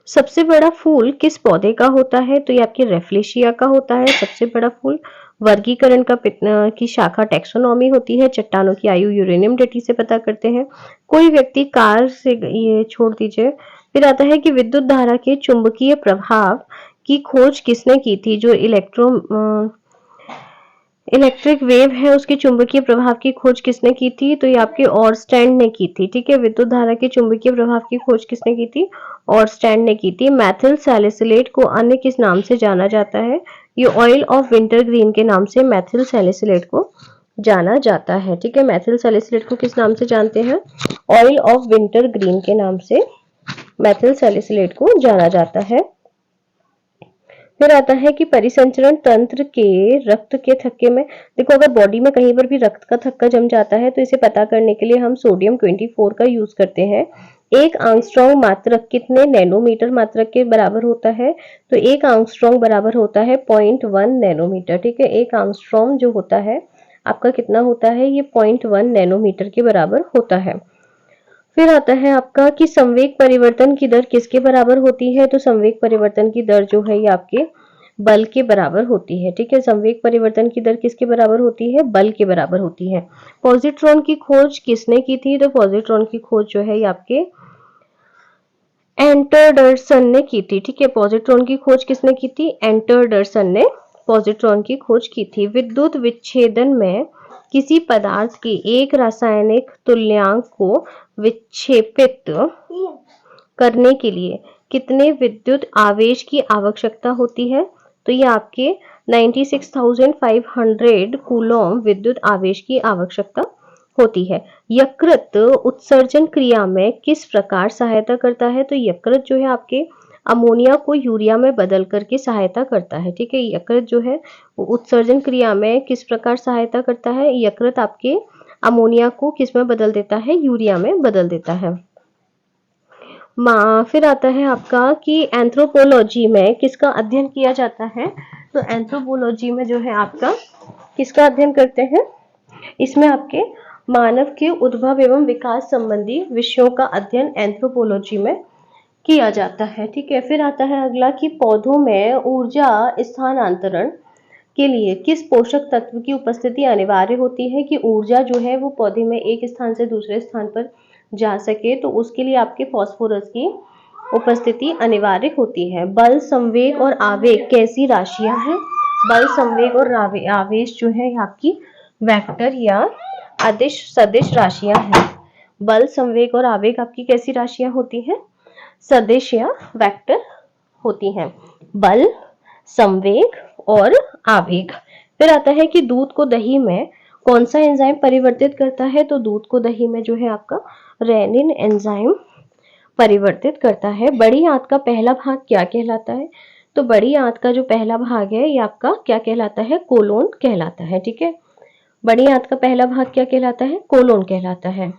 सबसे बड़ा फूल किस पौधे का होता है? तो ये आपके रेफलेशिया का होता है सबसे बड़ा फूल। वर्गीकरण का की शाखा टैक्सोनॉमी होती है। चट्टानों की आयु यूरेनियम डेटिंग से पता करते हैं। कोई व्यक्ति कार से ये छोड़ दीजिए। फिर आता है कि विद्युत धारा के चुंबकीय प्रभाव की खोज किसने की थी? जो इलेक्ट्रिक वेव है उसके चुंबकीय प्रभाव की खोज किसने की थी? तो ये आपके ऑरस्टैंड ने की थी। ठीक है, विद्युत धारा के चुंबकीय प्रभाव की खोज किसने की थी? ऑरस्टैंड ने की थी। मैथिल सैलिसिलेट को अन्य किस नाम से जाना जाता है? ये ऑयल ऑफ विंटर ग्रीन के नाम से मैथिल सैलिसिलेट को जाना जाता है। ठीक है, मैथिल सैलिसिलेट को किस नाम से जानते हैं? ऑयल ऑफ विंटर ग्रीन के नाम से मैथिल सैलिसिलेट को जाना जाता है। फिर आता है कि परिसंचरण तंत्र के रक्त के थक्के में, देखो अगर बॉडी में कहीं पर भी रक्त का थक्का जम जाता है तो इसे पता करने के लिए हम सोडियम 24 का यूज करते हैं। एक आंगस्ट्रॉन्ग मात्रक कितने नैनोमीटर मात्रक के बराबर होता है? तो एक आंगस्ट्रॉन्ग बराबर होता है 0.1 नैनोमीटर। ठीक है, एक आंगस्ट्रॉन्ग जो होता है आपका कितना होता है? ये 0.1 नैनोमीटर के बराबर होता है। फिर आता है आपका कि संवेग परिवर्तन की दर किसके बराबर होती है? तो संवेग परिवर्तन की दर जो है ये आपके बल के बराबर होती है। ठीक है, संवेग परिवर्तन की दर किसके बराबर होती है? बल के बराबर होती है। पॉजिट्रॉन की खोज किसने की थी? तो पॉजिट्रॉन की खोज जो है ये आपके एंटरडरसन ने की थी। ठीक है, पॉजिट्रॉन की खोज किसने की थी? एंटरडरसन ने पॉजिट्रॉन की खोज की थी। विद्युत विच्छेदन में किसी पदार्थ के एक रासायनिक तुल्यांक को विक्षेपित करने के लिए कितने विद्युत आवेश की आवश्यकता होती है? तो ये आपके 96,500 कूलॉम विद्युत आवेश की आवश्यकता होती है। यकृत उत्सर्जन क्रिया में किस प्रकार सहायता करता है? तो यकृत जो है आपके अमोनिया को यूरिया में बदल करके सहायता करता है। ठीक है, यकृत जो है वो उत्सर्जन क्रिया में किस प्रकार सहायता करता है? यकृत आपके अमोनिया को किस में बदल देता है? यूरिया में बदल देता है। फिर आता है आपका कि एंथ्रोपोलॉजी में किसका अध्ययन किया जाता है? तो एंथ्रोपोलॉजी में जो है आपका किसका अध्ययन करते हैं? इसमें आपके मानव के उद्भव एवं विकास संबंधी विषयों का अध्ययन एंथ्रोपोलॉजी में किया जाता है। ठीक है, फिर आता है अगला कि पौधों में ऊर्जा स्थानांतरण के लिए किस पोषक तत्व की उपस्थिति अनिवार्य होती है? कि ऊर्जा जो है वो पौधे में एक स्थान से दूसरे स्थान पर जा सके, तो उसके लिए आपके फास्फोरस की उपस्थिति अनिवार्य होती है। बल, संवेग और आवेग कैसी राशियां हैं? बल, संवेग और आवेश जो है आपकी वेक्टर या अदिश सदिश राशियां हैं। बल, संवेग और आवेग आपकी कैसी राशियां होती हैं? सदिश या वेक्टर होती हैं। बल, संवेग और आवेग। फिर आता है कि दूध को दही में कौन सा एंजाइम परिवर्तित करता है? तो दूध को दही में जो है आपका रेनिन एंजाइम परिवर्तित करता है। बड़ी आंत का पहला भाग क्या कहलाता है? तो बड़ी आंत का जो पहला भाग है ये आपका क्या कहलाता है? कोलोन कहलाता है। ठीक है, बड़ी आंत का पहला भाग क्या कहलाता है? कोलोन कहलाता है।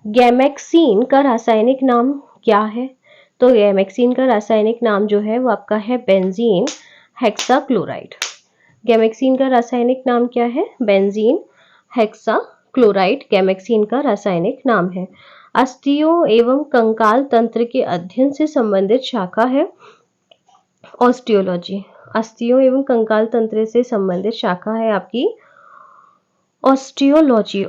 गैमेक्सीन का रासायनिक नाम क्या है? तो गैमेक्सीन का रासायनिक नाम जो है वो आपका है बेंजीन हेक्साक्लोराइड। गैमेक्सीन का रासायनिक नाम क्या है? बेंजीन हेक्साक्लोराइड गैमेक्सीन का रासायनिक नाम है। अस्थियों एवं कंकाल तंत्र के अध्ययन से संबंधित शाखा है ऑस्टियोलॉजी। अस्थियों एवं कंकाल तंत्र से संबंधित शाखा है आपकी ऑस्टियोलॉजी।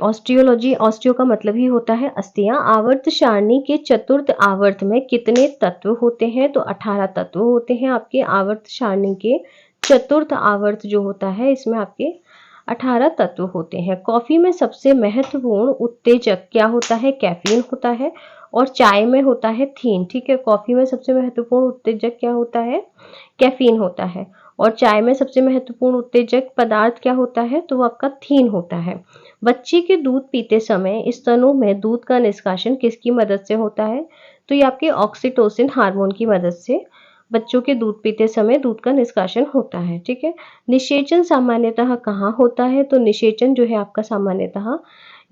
ऑस्टियो का मतलब ही होता है अस्थियां। आवर्त सारणी के चतुर्थ आवर्त में कितने तत्व होते हैं? तो 18 तत्व होते हैं आपके आवर्त सारणी के चतुर्थ आवर्त जो होता है इसमें आपके 18 तत्व होते हैं। कॉफी में सबसे महत्वपूर्ण उत्तेजक क्या होता है? कैफीन होता है। और चाय में होता है थीन। ठीक है, कॉफी में सबसे महत्वपूर्ण उत्तेजक क्या होता है? कैफीन होता है। और चाय में सबसे महत्वपूर्ण उत्तेजक पदार्थ क्या होता है? तो वो आपका थीन होता है। बच्चे के दूध पीते समय स्तनों में दूध का निष्कासन किसकी मदद से होता है? तो ये आपके ऑक्सीटोसिन हार्मोन की मदद से बच्चों के दूध पीते समय दूध का निष्कासन होता है। ठीक है, निषेचन सामान्यतः कहाँ होता है? तो निषेचन जो है आपका सामान्यतः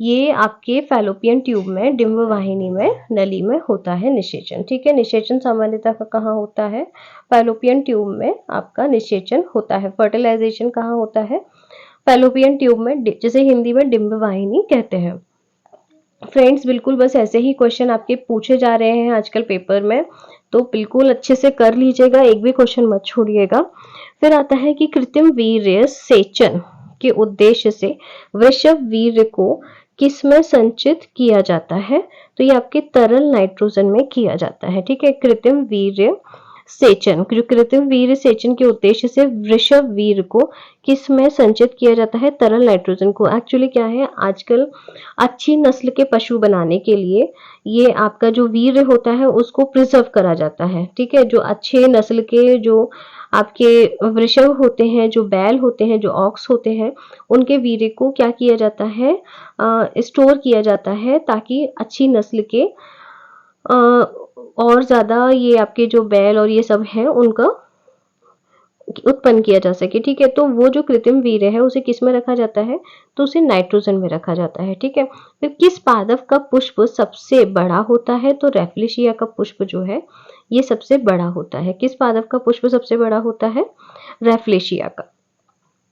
ये आपके फैलोपियन ट्यूब में डिंब वाहिनी में नली में होता है निषेचन। ठीक है, निषेचन सामान्यतः कहाँ होता है? फैलोपियन ट्यूब में आपका निषेचन होता है। फर्टिलाइजेशन कहाँ होता है? फैलोपियन ट्यूब में, जिसे हिंदी में डिंब वाहिनी कहते हैं। फ्रेंड्स बिल्कुल बस ऐसे ही क्वेश्चन आपके पूछे जा रहे हैं आजकल पेपर में, तो बिल्कुल अच्छे से कर लीजिएगा, एक भी क्वेश्चन मत छोड़िएगा। फिर आता है कि कृत्रिम वीर्य सेचन के उद्देश्य से वृषभ वीर्य को किसमें संचित किया जाता है? तो ये आपके तरल नाइट्रोजन में किया जाता है। ठीक है, कृत्रिम वीर्य सेचन, कृत्रिम वीर्य सेचन के उद्देश्य से वृषभ वीर्य को किस में संचित किया जाता है? तरल नाइट्रोजन को। एक्चुअली क्या है, आजकल अच्छी नस्ल के पशु बनाने के लिए ये आपका जो वीर्य होता है उसको प्रिजर्व करा जाता है। ठीक है, जो अच्छे नस्ल के जो आपके वृषभ होते हैं, जो बैल होते हैं, जो ऑक्स होते हैं, उनके वीर्य को क्या किया जाता है, स्टोर किया जाता है, ताकि अच्छी नस्ल के और ज्यादा ये आपके जो बैल और ये सब है उनका उत्पन्न किया जा सके। ठीक है, तो वो जो कृत्रिम वीर्य है उसे किस में रखा जाता है? तो उसे नाइट्रोजन में रखा जाता है। ठीक है, फिर किस पादप का पुष्प सबसे बड़ा होता है? तो रैफ्लेशिया का पुष्प जो है ये सबसे बड़ा होता है। किस पादप का पुष्प सबसे बड़ा होता है? रैफ्लेशिया का।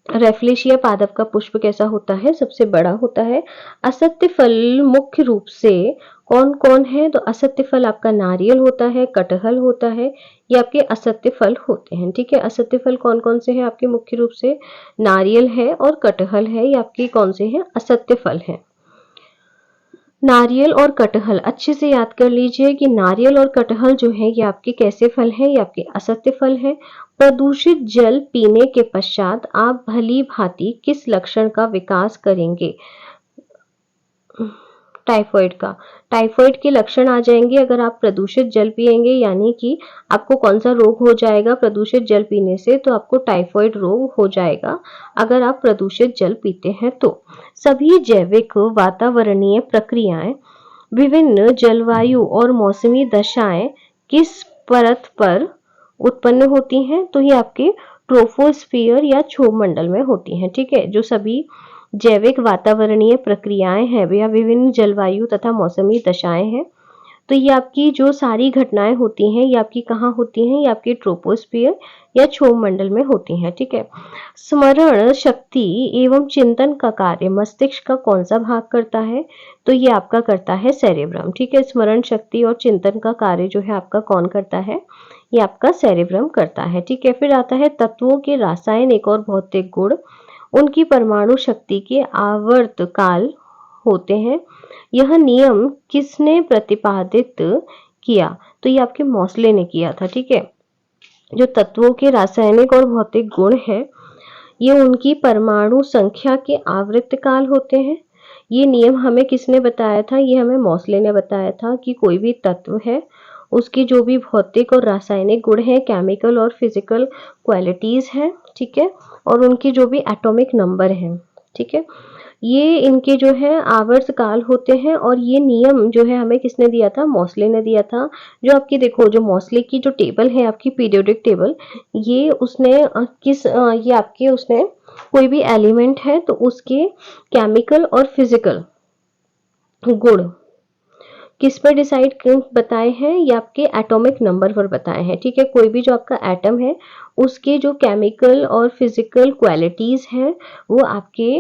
रैफ्लेशिया पादप का पुष्प कैसा होता है? सबसे बड़ा होता है। असत्य फल मुख्य रूप से कौन कौन है? तो असत्य फल आपका नारियल होता है, कटहल होता है, ये आपके असत्य फल होते हैं। ठीक है, असत्य फल कौन कौन से हैं आपके? मुख्य रूप से नारियल है और कटहल है, ये आपके कौन से हैं? असत्य फल है। नारियल और कटहल अच्छे से याद कर लीजिए कि नारियल और कटहल जो है ये आपके कैसे फल हैं? ये आपके असत्य फल हैं। प्रदूषित जल पीने के पश्चात आप भली भांति किस लक्षण का विकास करेंगे? टाइफॉइड का। टाइफॉइड के लक्षण आ जाएंगे अगर आप प्रदूषित जल पिएंगे, यानी कि आपको कौन सा रोग हो जाएगा प्रदूषित जल पीने से? तो आपको टाइफॉइड रोग हो जाएगा अगर आप प्रदूषित जल पीते हैं तो। सभी जैविक वातावरणीय प्रक्रियाएं, विभिन्न जलवायु और मौसमी दशाएं किस परत पर उत्पन्न होती हैं? तो ये आपके ट्रोपोस्फियर या क्षोभ मंडल में होती हैं। ठीक है, जो सभी जैविक वातावरणीय प्रक्रियाएं हैं या विभिन्न जलवायु तथा मौसमी दशाएं हैं, तो ये आपकी जो सारी घटनाएं होती हैं ये आपकी कहाँ होती हैं? ये आपके ट्रोपोस्फियर या क्षोभ मंडल में होती हैं। ठीक है, स्मरण शक्ति एवं चिंतन का कार्य मस्तिष्क का कौन सा भाग करता है? तो ये आपका करता है सेरेब्रम। ठीक है, स्मरण शक्ति और चिंतन का कार्य जो है आपका कौन करता है? ये आपका सेरेब्रम करता है। ठीक है, फिर आता है तत्वों के रासायनिक और भौतिक गुण, उनकी परमाणु शक्ति के आवर्तकाल होते हैं, यह नियम किसने प्रतिपादित किया? तो ये आपके मोसले ने किया था। ठीक है, जो तत्वों के रासायनिक और भौतिक गुण है ये उनकी परमाणु संख्या के आवर्तकाल होते हैं। ये नियम हमें किसने बताया था? ये हमें मोसले ने बताया था कि कोई भी तत्व है उसकी जो भी भौतिक और रासायनिक गुण है, केमिकल और फिजिकल क्वालिटीज हैं, ठीक है, और उनकी जो भी एटॉमिक नंबर है, ठीक है, ये इनके जो है आवर्तकाल होते हैं। और ये नियम जो है हमें किसने दिया था? मोसले ने दिया था। जो आपकी देखो जो मोसले की जो टेबल है आपकी पीरियोडिक टेबल, ये उसने ये आपके उसने कोई भी एलिमेंट है तो उसके केमिकल और फिजिकल गुण किस पर डिसाइड बताए हैं? ये आपके एटॉमिक नंबर पर बताए हैं। ठीक है, कोई भी जो आपका एटम है उसके जो केमिकल और फिजिकल क्वालिटीज हैं वो आपके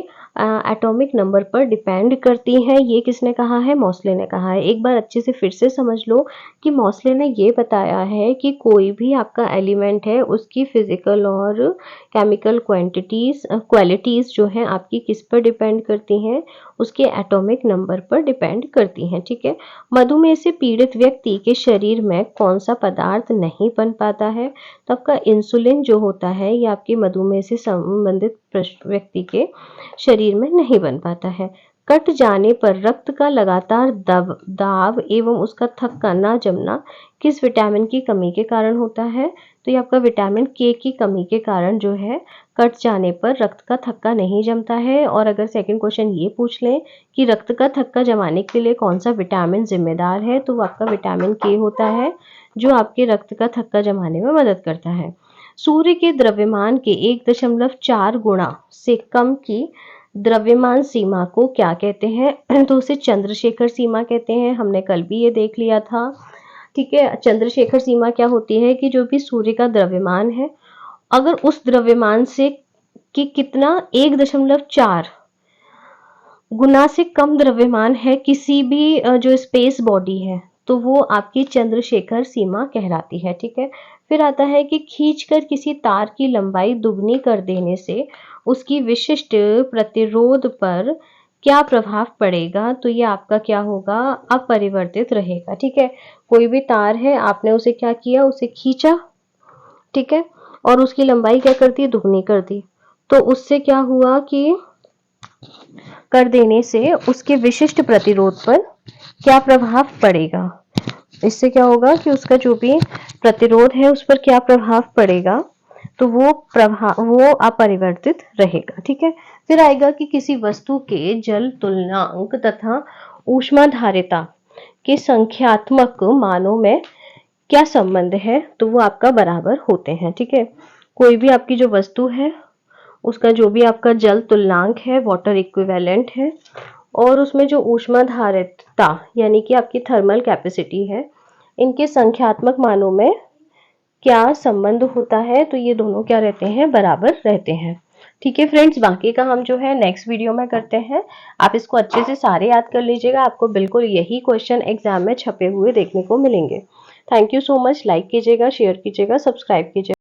एटॉमिक नंबर पर डिपेंड करती हैं। ये किसने कहा है? मोसले ने कहा है। एक बार अच्छे से फिर से समझ लो कि मोसले ने ये बताया है कि कोई भी आपका एलिमेंट है उसकी फिजिकल और केमिकल क्वालिटीज जो है आपकी किस पर डिपेंड करती हैं? उसके एटॉमिक नंबर पर डिपेंड करती हैं। ठीक है, मधुमेह से पीड़ित व्यक्ति के शरीर में कौन सा पदार्थ नहीं बन पाता है? तो आपका इंसुलिन जो होता है ये आपके मधुमेह से संबंधित व्यक्ति के शरीर में नहीं बन पाता है। कट जाने पर रक्त का लगातार दाब एवं उसका थक्का ना जमना किस विटामिन की कमी के कारण होता है? तो ये आपका विटामिन के की कमी के कारण जो है कट जाने पर रक्त का थक्का नहीं जमता है। और अगर सेकंड क्वेश्चन ये पूछ लें कि रक्त का थक्का जमाने के लिए कौन सा विटामिन जिम्मेदार है, तो वो आपका विटामिन के होता है जो आपके रक्त का थक्का जमाने में मदद करता है। सूर्य के द्रव्यमान के 1.4 गुणा से कम की द्रव्यमान सीमा को क्या कहते हैं? तो उसे चंद्रशेखर सीमा कहते हैं। हमने कल भी ये देख लिया था। ठीक है, चंद्रशेखर सीमा क्या होती है कि जो भी सूर्य का द्रव्यमान है अगर उस द्रव्यमान से कि कितना 1.4 गुना से कम द्रव्यमान है किसी भी जो स्पेस बॉडी है तो वो आपकी चंद्रशेखर सीमा कहलाती है। ठीक है, फिर आता है कि खींचकर किसी तार की लंबाई दुगनी कर देने से उसकी विशिष्ट प्रतिरोध पर क्या प्रभाव पड़ेगा, तो ये आपका क्या होगा, अपरिवर्तित रहेगा। ठीक है, कोई भी तार है, आपने उसे क्या किया, उसे खींचा, ठीक है, और उसकी लंबाई क्या कर दी, दुगनी कर दी, तो उससे क्या हुआ कि कर देने से उसके विशिष्ट प्रतिरोध पर क्या प्रभाव पड़ेगा। इससे क्या होगा कि उसका जो भी प्रतिरोध है उस पर क्या प्रभाव पड़ेगा, तो वो अपरिवर्तित रहेगा। ठीक है, फिर आएगा कि किसी वस्तु के जल तुलनांक तथा ऊष्माधारिता के संख्यात्मक मानों में क्या संबंध है, तो वो आपका बराबर होते हैं। ठीक है, कोई भी आपकी जो वस्तु है उसका जो भी आपका जल तुलनांक है, वाटर इक्विवेलेंट है, और उसमें जो ऊष्माधारिता यानी कि आपकी थर्मल कैपेसिटी है, इनके संख्यात्मक मानों में क्या संबंध होता है, तो ये दोनों क्या रहते हैं, बराबर रहते हैं। ठीक है फ्रेंड्स, बाकी का हम जो है नेक्स्ट वीडियो में करते हैं। आप इसको अच्छे से सारे याद कर लीजिएगा, आपको बिल्कुल यही क्वेश्चन एग्जाम में छपे हुए देखने को मिलेंगे। Thank you so much. Like कीजिएगा, शेयर कीजिएगा, सब्सक्राइब कीजिएगा।